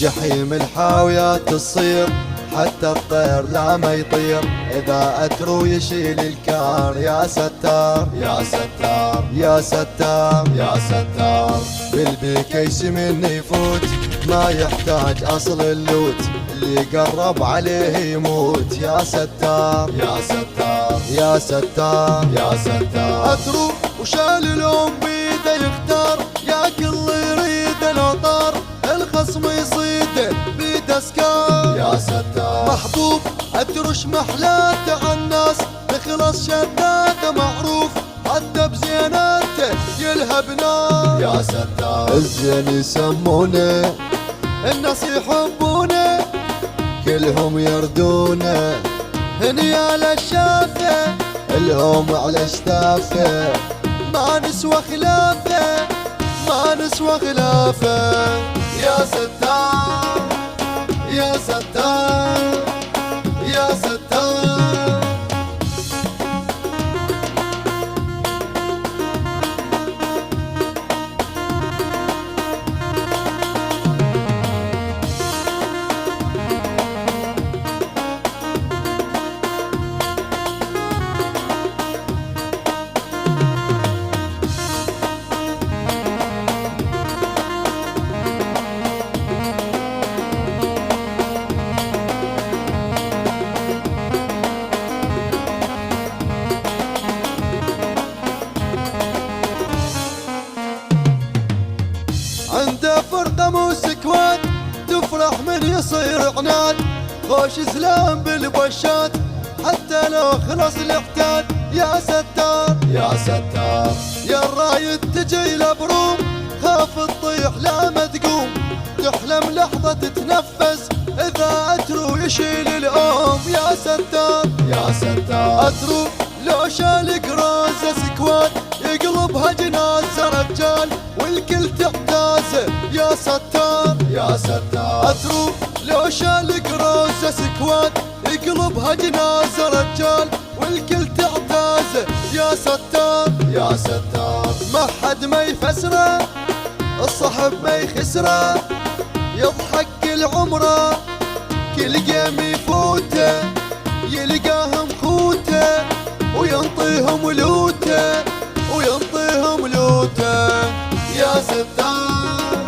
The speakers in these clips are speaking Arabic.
جحيم الحاويات تصير حتى الطير لا ما يطير، إذا أترو يشيل الكار. يا ستار يا ستار يا ستار يا ستار، بالبكيس من يفوت ما يحتاج أصل اللوت، اللي قرب عليه يموت. يا ستار يا ستار يا ستار يا ستار، أترو وشال الأم بيده يختار، يا كل يريد لو طار الخصم يصيده بيده سكار. يا ستار محبوب أترش محلاته عالناس، تخلص شداته معروف حتى بزيناته يلهب نار. يا ستار الزين يسمونه، الناس يحبونه، كلهم يردونه، هنيال الشافه الهم على اشتافه، ما نسوى خلافه ما نسوى خلافه. يا ستار يا ستار يا ستار. عنده فرقة مو سكوات، تفرح من يصير عناد، خوش سلام بالبشات حتى لو خلص الاحتاد. يا ستار يا ستار يا الرايد تجي لبروم، خاف تطيح لا ما تقوم، تحلم لحظة تتنفس إذا أترو يشيل الأم. يا ستار يا ستار أترو لو شال قرازة سكوات، يقلبها جنازة رجال والكل تحتازه. يا ستار يا ستار أترو لو شال قرازة سكوات، يقلبها جنازة رجال والكل تحتازه. يا ستار يا ستار ما حد ما يفسره، الصحب ما يخسره، يضحك كل عمره، كل قيم يفوته، يلقاهم خوته وينطيهم لوته وينطيهم لوته. يا ستار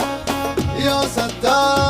يا ستار